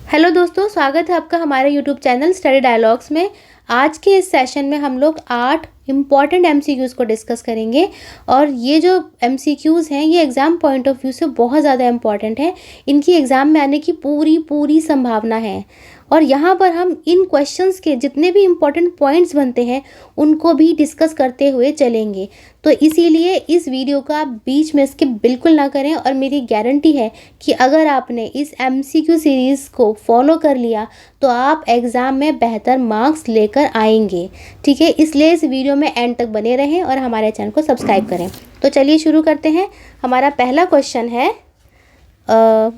Hello दोस्तों, स्वागत है आपका हमारे यूट्यूब चैनल स्टडी डायलॉग्स में। आज के इस सेशन में हम लोग 8 इम्पॉर्टेंट एमसीक्यूज़ को डिस्कस करेंगे और ये जो एमसीक्यूज़ हैं ये एग्ज़ाम पॉइंट ऑफ व्यू से बहुत ज़्यादा इम्पॉर्टेंट है। इनकी एग्ज़ाम में आने की पूरी संभावना है और यहाँ पर हम इन क्वेश्चंस के जितने भी इम्पॉर्टेंट पॉइंट्स बनते हैं उनको भी डिस्कस करते हुए चलेंगे। तो इसीलिए इस वीडियो को आप बीच में स्किप बिल्कुल ना करें और मेरी गारंटी है कि अगर आपने इस एमसीक्यू सीरीज़ को फॉलो कर लिया तो आप एग्ज़ाम में बेहतर मार्क्स लेकर आएंगे। ठीक है, इसलिए इस वीडियो में एंड तक बने रहें और हमारे चैनल को सब्सक्राइब करें। तो चलिए शुरू करते हैं। हमारा पहला क्वेश्चन है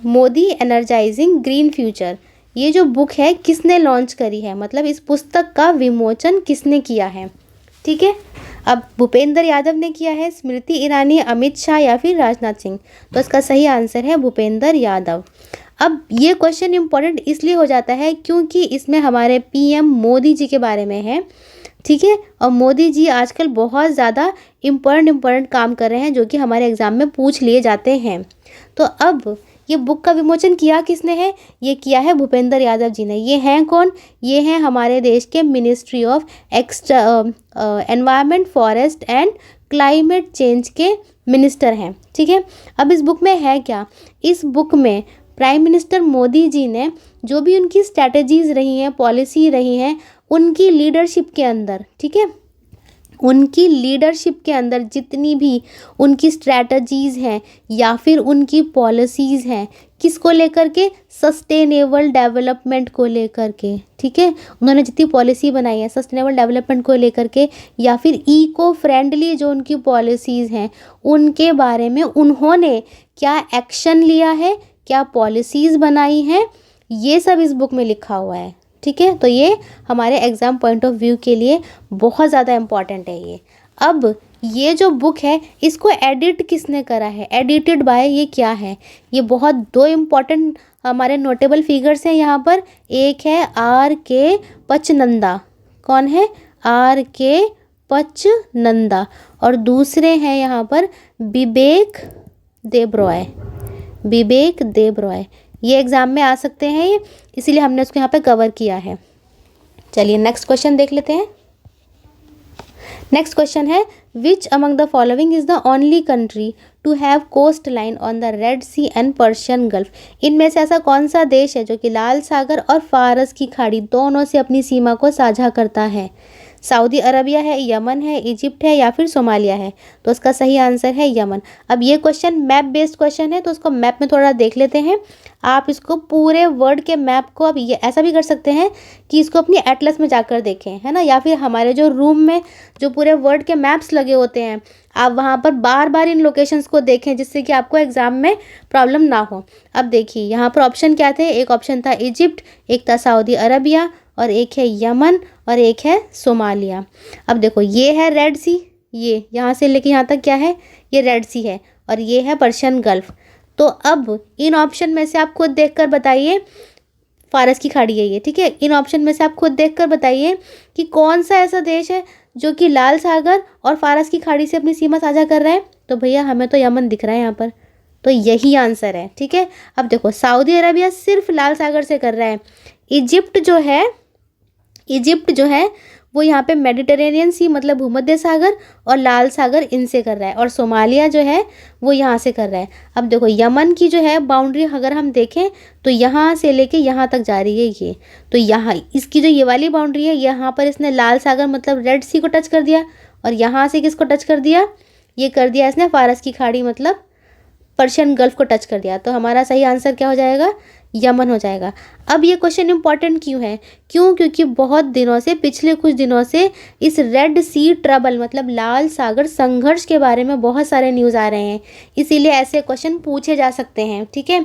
मोदी एनर्जाइजिंग ग्रीन फ्यूचर। ये जो बुक है किसने लॉन्च करी है, मतलब इस पुस्तक का विमोचन किसने किया है। ठीक है, अब भूपेंद्र यादव ने किया है, स्मृति ईरानी, अमित शाह या फिर राजनाथ सिंह। तो इसका सही आंसर है भूपेंद्र यादव। अब ये क्वेश्चन इम्पोर्टेंट इसलिए हो जाता है क्योंकि इसमें हमारे पीएम मोदी जी के बारे में है। ठीक है, और मोदी जी आजकल बहुत ज़्यादा इम्पोर्टेंट काम कर रहे हैं जो कि हमारे एग्ज़ाम में पूछ लिए जाते हैं। तो अब ये बुक का विमोचन किया किसने है, ये किया है भूपेंद्र यादव जी ने। ये हैं कौन, ये हैं हमारे देश के ministry of environment, forest and climate change के मिनिस्टर हैं। ठीक है, अब इस बुक में है क्या, इस बुक में प्राइम मिनिस्टर मोदी जी ने जो भी उनकी स्ट्रैटेजीज़ रही हैं, पॉलिसी रही हैं, उनकी लीडरशिप के अंदर, ठीक है, उनकी लीडरशिप के अंदर जितनी भी उनकी स्ट्रैटेजीज़ हैं या फिर उनकी पॉलिसीज़ हैं, किसको लेकर के, सस्टेनेबल डेवलपमेंट को लेकर के। ठीक है, उन्होंने जितनी पॉलिसी बनाई है सस्टेनेबल डेवलपमेंट को लेकर के या फिर इको फ्रेंडली जो उनकी पॉलिसीज़ हैं उनके बारे में उन्होंने क्या एक्शन लिया है, क्या पॉलिसीज़ बनाई हैं, ये सब इस बुक में लिखा हुआ है। ठीक है, तो ये हमारे एग्ज़ाम पॉइंट ऑफ व्यू के लिए बहुत ज़्यादा इम्पॉर्टेंट है ये। अब ये जो बुक है इसको एडिट किसने करा है, एडिटेड बाय ये क्या है, ये बहुत दो इम्पॉर्टेंट हमारे नोटेबल फिगर्स हैं यहाँ पर। एक है R.K. पचनंदा, कौन है, R.K. पचनंदा, और दूसरे हैं यहाँ पर विवेक देबरॉय, विवेक देबरॉय। ये एग्ज़ाम में आ सकते हैं ये, इसीलिए हमने उसको यहाँ पे कवर किया है। चलिए नेक्स्ट क्वेश्चन देख लेते हैं। नेक्स्ट क्वेश्चन है which among the following is the only country to have coast line on the Red Sea and Persian Gulf. इनमें से ऐसा कौन सा देश है जो कि लाल सागर और फारस की खाड़ी दोनों से अपनी सीमा को साझा करता है। सऊदी अरबिया है, यमन है, इजिप्ट है या फिर सोमालिया है। तो इसका सही आंसर है यमन। अब ये क्वेश्चन मैप बेस्ड क्वेश्चन है तो उसको मैप में थोड़ा देख लेते हैं। आप इसको पूरे वर्ल्ड के मैप को, अब ये ऐसा भी कर सकते हैं कि इसको अपनी एटलस में जाकर देखें, है ना, या फिर हमारे जो रूम में जो पूरे वर्ल्ड के मैप्स लगे होते हैं आप वहाँ पर बार बार इन लोकेशंस को देखें जिससे कि आपको एग्जाम में प्रॉब्लम ना हो। अब देखिए यहाँ पर ऑप्शन क्या थे, एक ऑप्शन था इजिप्ट, एक था सऊदी अरबिया और एक है यमन और एक है सोमालिया। अब देखो ये है रेड सी, ये यहाँ से लेके यहाँ तक क्या है, ये रेड सी है और ये है पर्शियन गल्फ। तो अब इन ऑप्शन में से आप खुद देखकर बताइए, फारस की खाड़ी है ये, ठीक है, इन ऑप्शन में से आप खुद देखकर बताइए कि कौन सा ऐसा देश है जो कि लाल सागर और फारस की खाड़ी से अपनी सीमा साझा कर रहा है। तो भैया हमें तो यमन दिख रहा है यहाँ पर, तो यही आंसर है। ठीक है, अब देखो सऊदी अरबिया सिर्फ लाल सागर से कर रहा है, इजिप्ट जो है वो यहाँ पे मेडिटेरेनियन सी मतलब भूमध्य सागर और लाल सागर इनसे कर रहा है, और सोमालिया जो है वो यहाँ से कर रहा है। अब देखो यमन की जो है बाउंड्री अगर हम देखें तो यहाँ से लेके यहाँ तक जा रही है ये, तो यहाँ इसकी जो ये वाली बाउंड्री है यहाँ पर इसने लाल सागर मतलब रेड सी को टच कर दिया और यहाँ से किसको टच कर दिया, ये कर दिया इसने फारस की खाड़ी मतलब पर्शियन गल्फ को टच कर दिया। तो हमारा सही आंसर क्या हो जाएगा, यमन हो जाएगा। अब ये क्वेश्चन इंपॉर्टेंट क्यों है, क्योंकि बहुत दिनों से, पिछले कुछ दिनों से इस रेड सी ट्रबल मतलब लाल सागर संघर्ष के बारे में बहुत सारे न्यूज़ आ रहे हैं, इसीलिए ऐसे क्वेश्चन पूछे जा सकते हैं। ठीक है,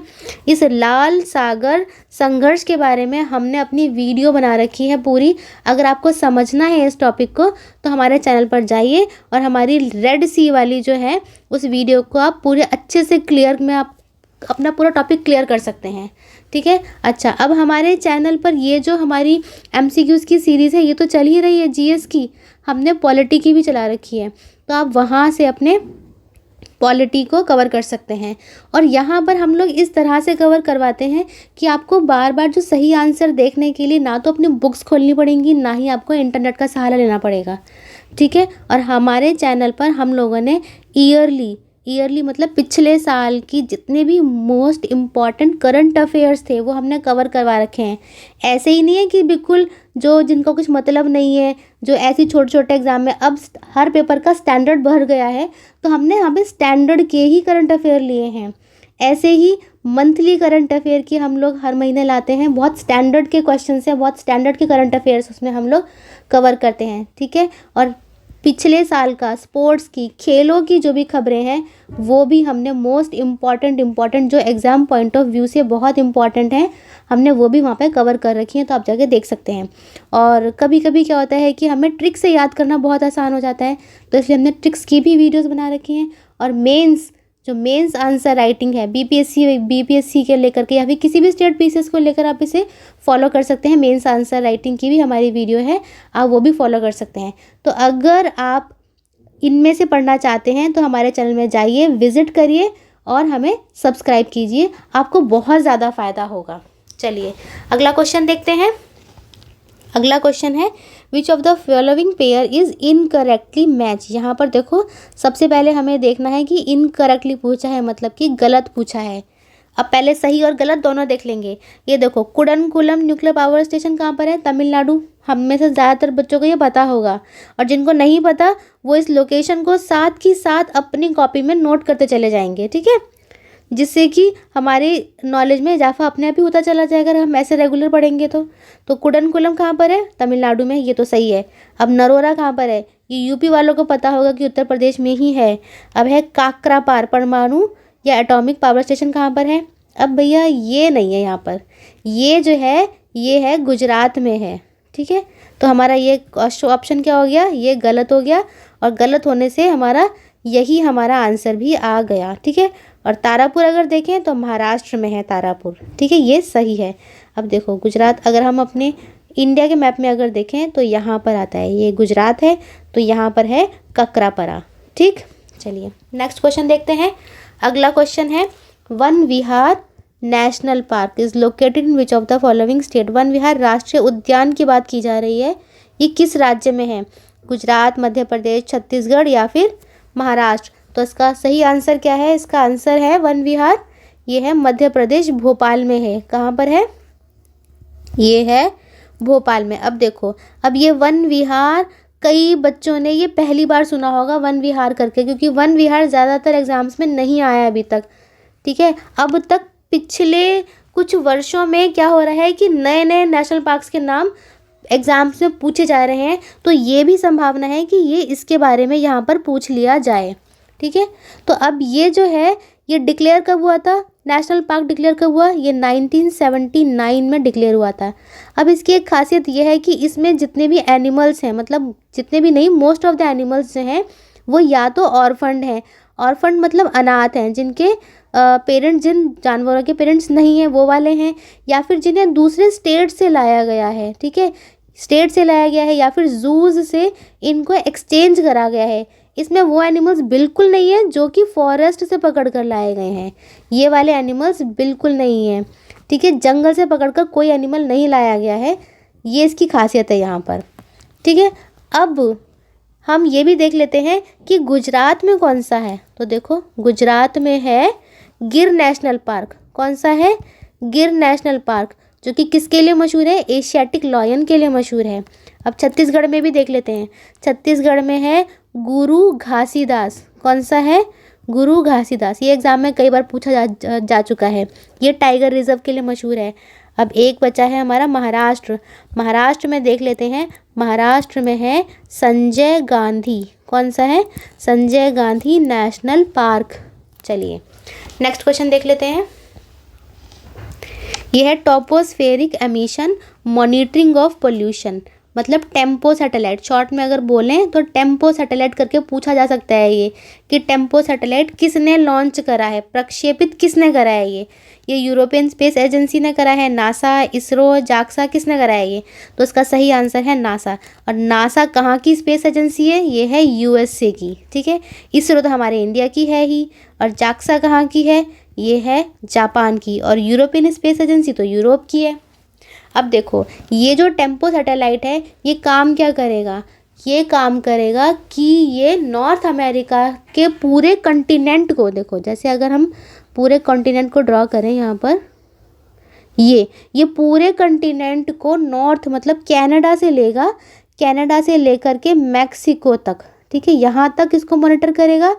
इस लाल सागर संघर्ष के बारे में हमने अपनी वीडियो बना रखी है पूरी। अगर आपको समझना है इस टॉपिक को तो हमारे चैनल पर जाइए और हमारी रेड सी वाली जो है उस वीडियो को आप पूरे अच्छे से क्लियर में आप अपना पूरा टॉपिक क्लियर कर सकते हैं। ठीक है, अच्छा अब हमारे चैनल पर ये जो हमारी एमसीक्यूज़ की सीरीज़ है ये तो चल ही रही है, जीएस की, हमने पॉलिटी की भी चला रखी है, तो आप वहाँ से अपने पॉलिटी को कवर कर सकते हैं। और यहाँ पर हम लोग इस तरह से कवर करवाते हैं कि आपको बार बार जो सही आंसर देखने के लिए ना तो अपनी बुक्स खोलनी पड़ेंगी, ना ही आपको इंटरनेट का सहारा लेना पड़ेगा, ठीक है। और हमारे चैनल पर हम लोगों ने ईयरली मतलब पिछले साल की जितने भी मोस्ट इम्पॉर्टेंट करंट अफेयर्स थे वो हमने कवर करवा रखे हैं। ऐसे ही नहीं है कि बिल्कुल जो जिनको कुछ मतलब नहीं है, जो ऐसी छोटे छोटे एग्जाम में, अब हर पेपर का स्टैंडर्ड बढ़ गया है तो हमने यहाँ पे स्टैंडर्ड के ही करंट अफेयर लिए हैं। ऐसे ही मंथली करंट अफेयर की हम लोग हर महीने लाते हैं, बहुत स्टैंडर्ड के क्वेश्चन से, बहुत स्टैंडर्ड के करंट अफेयर्स उसमें हम लोग कवर करते हैं, ठीक है। और पिछले साल का स्पोर्ट्स की, खेलों की जो भी खबरें हैं वो भी हमने मोस्ट इम्पॉर्टेंट जो एग्ज़ाम पॉइंट ऑफ व्यू से बहुत इम्पॉर्टेंट है, हमने वो भी वहाँ पे कवर कर रखी हैं, तो आप जाके देख सकते हैं। और कभी कभी क्या होता है कि हमें ट्रिक से याद करना बहुत आसान हो जाता है, तो इसलिए हमने ट्रिक्स की भी वीडियोज़ बना रखी हैं। और मेंस आंसर राइटिंग है, बीपीएससी के लेकर के या फिर किसी भी स्टेट पीसीएस को लेकर आप इसे फॉलो कर सकते हैं। मेंस आंसर राइटिंग की भी हमारी वीडियो है, आप वो भी फॉलो कर सकते हैं। तो अगर आप इनमें से पढ़ना चाहते हैं तो हमारे चैनल में जाइए, विजिट करिए और हमें सब्सक्राइब कीजिए, आपको बहुत ज़्यादा फ़ायदा होगा। चलिए अगला क्वेश्चन देखते हैं। अगला क्वेश्चन है विच of the following pair is incorrectly match. यहाँ पर देखो, सबसे पहले हमें देखना है कि इनकरेक्टली पूछा है मतलब कि गलत पूछा है। अब पहले सही और गलत दोनों देख लेंगे। ये देखो, कुडनकुलम न्यूक्लियर पावर स्टेशन कहाँ पर है? तमिलनाडु। हम में से ज़्यादातर बच्चों को ये पता होगा, और जिनको नहीं पता वो इस लोकेशन को साथ ही साथ अपनी कॉपी में नोट करते चले जाएंगे, ठीक है, जिससे कि हमारे नॉलेज में इजाफा अपने आप ही होता चला जाएगा अगर हम ऐसे रेगुलर पढ़ेंगे तो कुडनकुलम कहाँ पर है? तमिलनाडु में, ये तो सही है। अब नरोरा कहाँ पर है? ये यूपी वालों को पता होगा कि उत्तर प्रदेश में ही है। अब है काकरापार परमाणु या एटॉमिक पावर स्टेशन कहाँ पर है? अब भैया ये नहीं है यहाँ पर, ये जो है ये है गुजरात में है, ठीक है। तो हमारा ये ऑप्शन क्या हो गया? ये गलत हो गया, और गलत होने से यही हमारा आंसर भी आ गया, ठीक है। और तारापुर अगर देखें तो महाराष्ट्र में है तारापुर, ठीक है, ये सही है। अब देखो गुजरात, अगर हम अपने इंडिया के मैप में अगर देखें तो यहाँ पर आता है, ये गुजरात है, तो यहाँ पर है ककरापरा, ठीक। चलिए नेक्स्ट क्वेश्चन देखते हैं। अगला क्वेश्चन है Van Vihar national park is located in which of the following state. Van Vihar राष्ट्रीय उद्यान की बात की जा रही है, ये किस राज्य में है? गुजरात, मध्य प्रदेश, छत्तीसगढ़ या फिर महाराष्ट्र। तो इसका सही आंसर क्या है? इसका आंसर है वन विहार, ये है मध्य प्रदेश, भोपाल में है। कहाँ पर है? ये है भोपाल में। अब देखो, अब ये वन विहार कई बच्चों ने ये पहली बार सुना होगा वन विहार करके, क्योंकि वन विहार ज़्यादातर एग्जाम्स में नहीं आया अभी तक, ठीक है। अब तक पिछले कुछ वर्षों में क्या हो रहा है कि नए नए नेशनल पार्क्स के नाम एग्जाम्स में पूछे जा रहे हैं, तो ये भी संभावना है कि ये इसके बारे में यहाँ पर पूछ लिया जाए, ठीक है। तो अब ये जो है ये डिक्लेयर कब हुआ था? नेशनल पार्क डिक्लेयर कब हुआ? ये 1979 में डिक्लेयर हुआ था। अब इसकी एक खासियत ये है कि इसमें जितने भी एनिमल्स हैं, मतलब जितने भी नहीं, मोस्ट ऑफ द एनिमल्स जो हैं वो या तो ऑर्फन्ड हैं, ऑर्फन्ड मतलब अनाथ हैं, जिनके पेरेंट्स, जिन जानवरों के पेरेंट्स नहीं हैं वो वाले हैं, या फिर जिन्हें दूसरे स्टेट से लाया गया है, ठीक है, स्टेट से लाया गया है, या फिर जूज से इनको एक्सचेंज करा गया है। इसमें वो एनिमल्स बिल्कुल नहीं है जो कि फॉरेस्ट से पकड़ कर लाए गए हैं, ये वाले एनिमल्स बिल्कुल नहीं हैं, ठीक है। जंगल से पकड़ कर कोई एनिमल नहीं लाया गया है, ये इसकी खासियत है यहाँ पर, ठीक है। अब हम ये भी देख लेते हैं कि गुजरात में कौन सा है। तो देखो, गुजरात में है गिर नेशनल पार्क। कौन सा है? गिर नेशनल पार्क, जो कि किसके लिए मशहूर है? एशियाटिक लॉयन के लिए मशहूर है। अब छत्तीसगढ़ में भी देख लेते हैं। छत्तीसगढ़ में है गुरु घासीदास। कौन सा है? गुरु घासीदास। ये एग्जाम में कई बार पूछा जा चुका है। ये टाइगर रिजर्व के लिए मशहूर है। अब एक बचा है हमारा महाराष्ट्र। महाराष्ट्र में देख लेते हैं, महाराष्ट्र में है संजय गांधी। कौन सा है? Sanjay Gandhi national park. चलिए नेक्स्ट क्वेश्चन देख लेते हैं। यह है टॉपोस्फेरिक एमिशन मॉनिटरिंग ऑफ पोल्यूशन। मतलब टेम्पो सैटेलाइट, शॉर्ट में अगर बोलें तो टेम्पो सैटेलाइट करके पूछा जा सकता है ये, कि टेम्पो सैटेलाइट किसने लॉन्च करा है, प्रक्षेपित किसने करा है ये यूरोपियन स्पेस एजेंसी ने करा है, नासा, इसरो, जाक्सा, किसने करा है ये? तो इसका सही आंसर है नासा। और नासा कहाँ की स्पेस एजेंसी है? ये है यूएसए की, ठीक है। इसरो तो हमारे इंडिया की है ही, और जाक्सा कहाँ की है? ये है जापान की, और यूरोपियन स्पेस एजेंसी तो यूरोप की है। अब देखो ये जो टेम्पो सैटेलाइट है ये काम क्या करेगा? ये काम करेगा कि ये नॉर्थ अमेरिका के पूरे कॉन्टिनेंट को, देखो जैसे अगर हम पूरे कॉन्टिनेंट को ड्रॉ करें यहाँ पर, ये पूरे कॉन्टिनेंट को नॉर्थ मतलब कनाडा से लेगा, कनाडा से लेकर के मैक्सिको तक, ठीक है, यहाँ तक इसको मॉनिटर करेगा।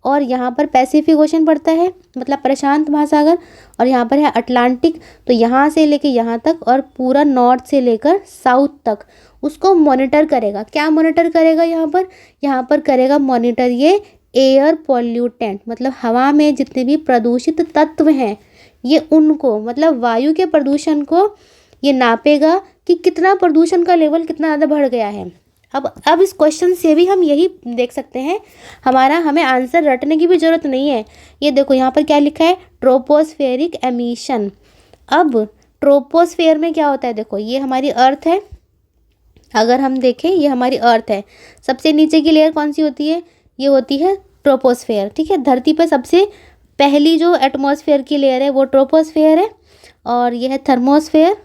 और यहाँ पर पैसिफिक ओशन पड़ता है, मतलब प्रशांत महासागर, और यहाँ पर है अटलांटिक। तो यहाँ से लेके यहाँ तक और पूरा नॉर्थ से लेकर साउथ तक उसको मॉनिटर करेगा। क्या मॉनिटर करेगा यहाँ पर करेगा मॉनिटर ये एयर पॉल्यूटेंट, मतलब हवा में जितने भी प्रदूषित तत्व हैं ये उनको, मतलब वायु के प्रदूषण को ये नापेगा कि कितना प्रदूषण का लेवल कितना ज़्यादा बढ़ गया है। अब इस क्वेश्चन से भी हम यही देख सकते हैं, हमें आंसर रटने की भी ज़रूरत नहीं है। ये देखो यहाँ पर क्या लिखा है, ट्रोपोस्फेरिक एमिशन। अब ट्रोपोस्फेयर में क्या होता है? देखो ये हमारी अर्थ है, अगर हम देखें ये हमारी अर्थ है, सबसे नीचे की लेयर कौन सी होती है? ये होती है ट्रोपोस्फेयर, ठीक है। धरती पर सबसे पहली जो एटमॉस्फेयर की लेयर है वो ट्रोपोस्फेयर है, और यह है थर्मोस्फेयर,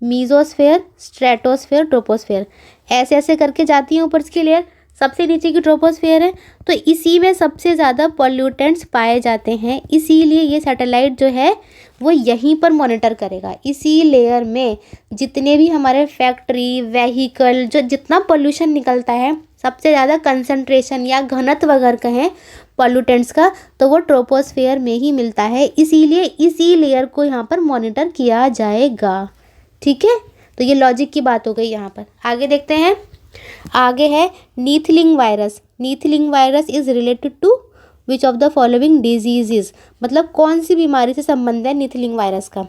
मीजोस्फेयर, स्ट्रेटोस्फेयर, ट्रोपोस्फेयर, ऐसे ऐसे करके जाती है ऊपर की लेयर। सबसे नीचे की ट्रोपोस्फेयर है, तो इसी में सबसे ज़्यादा पॉल्यूटेंट्स पाए जाते हैं, इसीलिए ये सैटेलाइट जो है वो यहीं पर मॉनिटर करेगा। इसी लेयर में जितने भी हमारे फैक्ट्री, व्हीकल, जो जितना पॉल्यूशन निकलता है, सबसे ज़्यादा कंसंट्रेशन या घनत्व अगर कहें पॉल्यूटेंट्स का, तो वो ट्रोपोस्फेयर में ही मिलता है, इसीलिए इसी लेयर को यहाँ पर मॉनिटर किया जाएगा, ठीक है। तो ये लॉजिक की बात हो गई यहाँ पर। आगे देखते हैं, आगे है Neethling virus. Neethling virus is related to which of the following diseases, मतलब कौन सी बीमारी से संबंध है नीथलिंग वायरस का?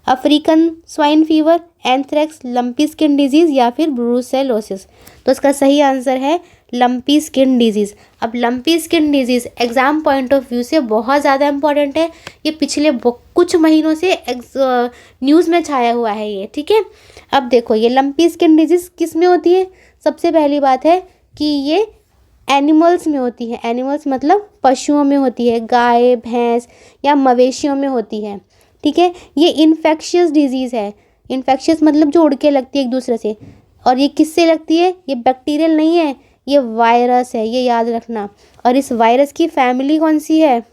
African swine fever, anthrax, lumpy skin disease या फिर ब्रूसेलोसिस। तो इसका सही आंसर है लंपी स्किन डिजीज़। अब lumpy skin disease exam point of view से बहुत ज़्यादा इंपॉर्टेंट है, ये पिछले कुछ महीनों से न्यूज़ में छाया हुआ है ये, ठीक है। अब देखो ये लंपी स्किन डिजीज़ किस में होती है? सबसे पहली बात है कि ये एनिमल्स में होती है, एनिमल्स मतलब पशुओं में होती है, गाय, भैंस या मवेशियों में होती है, ठीक है। ये इन्फेक्शियस डिजीज़ है, इन्फेक्शियस मतलब जो उड़ के लगती है एक दूसरे से, और ये किससे लगती है? ये बैक्टीरियल नहीं है, ये वायरस है, ये याद रखना। और इस वायरस की फैमिली कौन सी है?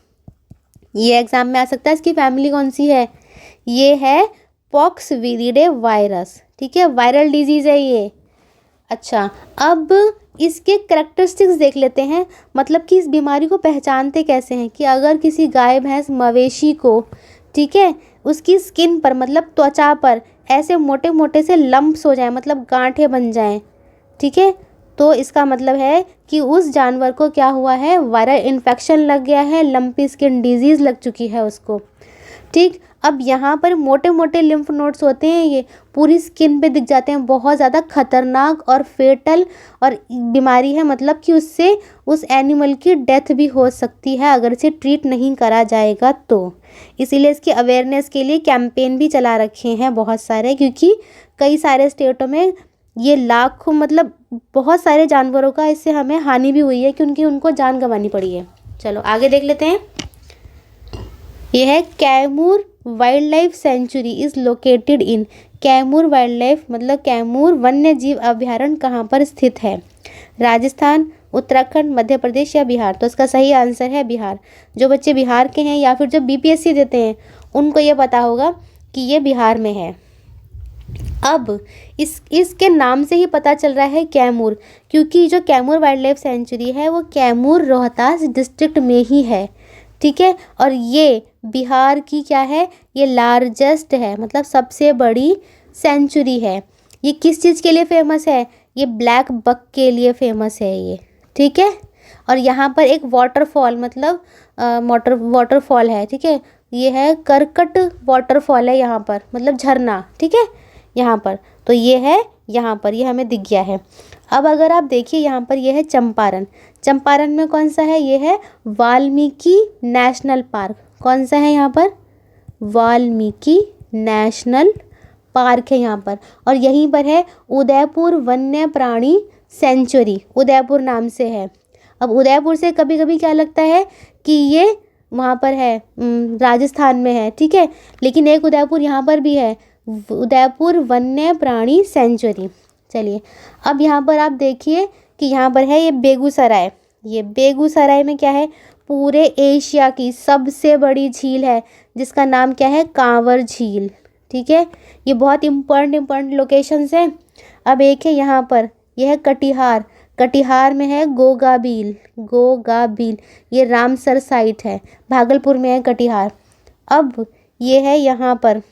ये एग्जाम में आ सकता है, इसकी फैमिली कौन सी है? ये है पॉक्सविरिडे वायरस, ठीक है, वायरल डिजीज़ है ये। अच्छा, अब इसके करैक्टरिस्टिक्स देख लेते हैं, मतलब कि इस बीमारी को पहचानते कैसे हैं, कि अगर किसी गाय, भैंस, मवेशी को, ठीक है, उसकी स्किन पर मतलब त्वचा पर ऐसे मोटे मोटे से लंप्स हो जाए, मतलब गांठें बन जाएं, ठीक है, तो इसका मतलब है कि उस जानवर को क्या हुआ है? वायरल इन्फेक्शन लग गया है, लंपी स्किन डिजीज़ लग चुकी है उसको, ठीक। अब यहाँ पर मोटे मोटे लिम्फ नोड्स होते हैं, ये पूरी स्किन पे दिख जाते हैं, बहुत ज़्यादा खतरनाक और फेटल और बीमारी है, मतलब कि उससे उस एनिमल की डेथ भी हो सकती है अगर इसे ट्रीट नहीं करा जाएगा तो। इसीलिए इसकी अवेयरनेस के लिए कैंपेन भी चला रखे हैं बहुत सारे, क्योंकि कई सारे स्टेटों में ये लाखों, मतलब बहुत सारे जानवरों का इससे हमें हानि भी हुई है, क्योंकि उनको जान गंवानी पड़ी है। चलो आगे देख लेते हैं। ये है Kaimur wild life sanctuary is located in. Kaimur wild life मतलब कैमूर वन्य जीव अभ्यारण्य कहाँ पर स्थित है? राजस्थान, उत्तराखंड, मध्य प्रदेश या बिहार। तो इसका सही आंसर है बिहार। जो बच्चे बिहार के हैं या फिर जो बीपीएससी देते हैं उनको ये पता होगा कि ये बिहार में है। अब इसके नाम से ही पता चल रहा है कैमूर, क्योंकि जो कैमूर वाइल्ड लाइफ सेंचुरी है वो कैमूर रोहतास डिस्ट्रिक्ट में ही है, ठीक है। और ये बिहार की क्या है? ये लार्जेस्ट है, मतलब सबसे बड़ी सेंचुरी है। ये किस चीज़ के लिए फेमस है? ये ब्लैक बक के लिए फेमस है ये, ठीक है। और यहाँ पर एक वाटरफॉल मतलब वाटरफॉल है, ठीक है। ये है करकट वाटरफॉल है यहाँ पर, मतलब झरना, ठीक है, यहाँ पर। तो ये है यहाँ पर ये हमें दिख गया है। अब अगर आप देखिए यहाँ पर ये है चंपारण। चंपारण में कौन सा है? ये है वाल्मीकि नेशनल पार्क। कौन सा है यहाँ पर? वाल्मीकि नेशनल पार्क है यहाँ पर। और यहीं पर है उदयपुर वन्य प्राणी सेंचुरी, उदयपुर नाम से है। अब उदयपुर से कभी कभी क्या लगता है कि ये वहाँ पर है, राजस्थान में है, ठीक है, लेकिन एक उदयपुर यहाँ पर भी है, उदयपुर वन्य प्राणी सेंचुरी। चलिए अब यहाँ पर आप देखिए कि यहाँ पर है ये बेगूसराय। ये बेगूसराय में क्या है? पूरे एशिया की सबसे बड़ी झील है जिसका नाम क्या है? कांवर झील, ठीक है। ये बहुत इम्पोर्टेंट लोकेशंस हैं। अब एक है यहाँ पर, यह है कटिहार। कटिहार में है गोगाबील, गोगाबील ये रामसर साइट है, भागलपुर में है कटिहार। अब ये है यहाँ पर,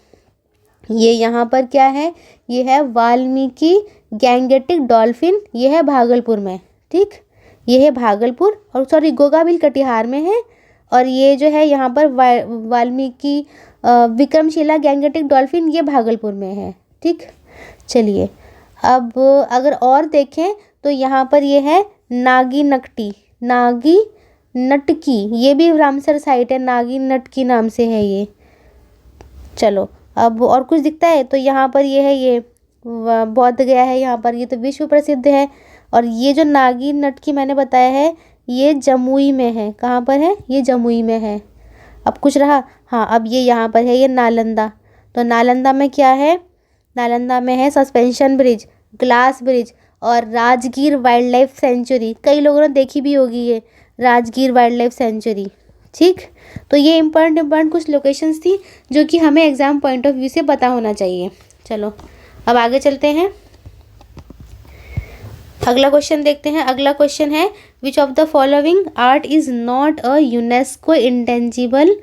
ये यहाँ पर क्या है? ये है वाल्मीकि गैंगेटिक डॉल्फिन, ये है भागलपुर में, ठीक। ये है भागलपुर, और सॉरी गोगाबील कटिहार में है। और ये जो है यहाँ पर वाल्मीकि विक्रमशिला गैंगेटिक डॉल्फिन ये भागलपुर में है, ठीक। चलिए अब अगर और देखें तो यहाँ पर ये है नागी नकटी, नागी नटकी, ये भी रामसर साइट है, नागी नटकी नाम से है ये। चलो अब और कुछ दिखता है तो यहाँ पर ये है, ये बौद्ध गया है यहाँ पर, ये तो विश्व प्रसिद्ध है। और ये जो नागी नटकी मैंने बताया है ये जमुई में है। कहाँ पर है? ये जमुई में है। अब कुछ रहा? हाँ, अब ये यहाँ पर है, ये नालंदा। तो नालंदा में क्या है? नालंदा में है सस्पेंशन ब्रिज, ग्लास ब्रिज और राजगीर वाइल्ड लाइफ सेंचुरी। कई लोगों ने देखी भी होगी ये राजगीर वाइल्ड लाइफ सेंचुरी, ठीक। तो ये इम्पोर्टेंट कुछ लोकेशंस थी जो कि हमें एग्ज़ाम पॉइंट ऑफ व्यू से पता होना चाहिए। चलो अब आगे चलते हैं, अगला क्वेश्चन देखते हैं। अगला क्वेश्चन है विच of the following art is not a UNESCO intangible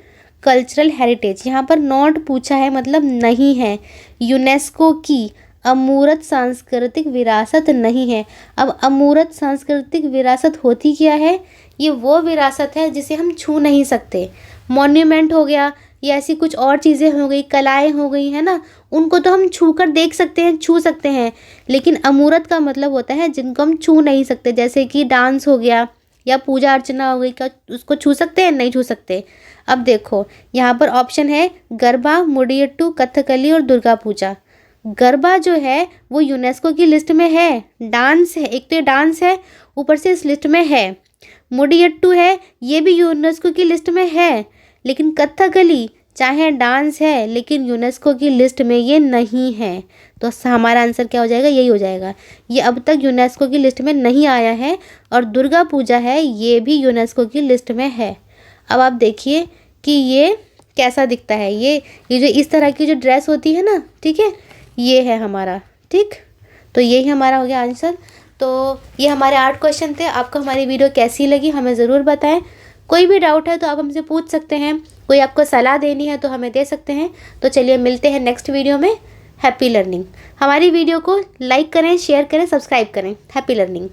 cultural heritage. यहाँ पर नॉट पूछा है, मतलब नहीं है, यूनेस्को की अमूर्त सांस्कृतिक विरासत नहीं है। अब अमूर्त सांस्कृतिक विरासत होती क्या है? ये वो विरासत है जिसे हम छू नहीं सकते। मॉन्यूमेंट हो गया या ऐसी कुछ और चीज़ें हो गई, कलाएं हो गई, है ना, उनको तो हम छू कर देख सकते हैं, छू सकते हैं। लेकिन अमूर्त का मतलब होता है जिनको हम छू नहीं सकते, जैसे कि डांस हो गया या पूजा अर्चना हो गई, क्या उसको छू सकते हैं? नहीं छू सकते। अब देखो यहाँ पर ऑप्शन है गरबा, मुडियट्टू, कथकली और दुर्गा पूजा। गरबा जो है वो यूनेस्को की लिस्ट में है, डांस है, एक तो ये डांस है ऊपर से इस लिस्ट में है। मुडियट्टू है, ये भी यूनेस्को की लिस्ट में है। लेकिन कथकली चाहे डांस है लेकिन यूनेस्को की लिस्ट में ये नहीं है। तो हमारा आंसर क्या हो जाएगा? यही हो जाएगा, ये अब तक यूनेस्को की लिस्ट में नहीं आया है। और दुर्गा पूजा है, ये भी यूनेस्को की लिस्ट में है। अब आप देखिए कि ये कैसा दिखता है, ये जो इस तरह की जो ड्रेस होती है ना, ठीक है, ये है हमारा, ठीक। तो यही हमारा हो गया आंसर। तो ये हमारे 8 क्वेश्चन थे। आपको हमारी वीडियो कैसी लगी हमें ज़रूर बताएं। कोई भी डाउट है तो आप हमसे पूछ सकते हैं, कोई आपको सलाह देनी है तो हमें दे सकते हैं। तो चलिए मिलते हैं नेक्स्ट वीडियो में। Happy learning. हमारी वीडियो को लाइक करें, शेयर करें, सब्सक्राइब करें। Happy learning.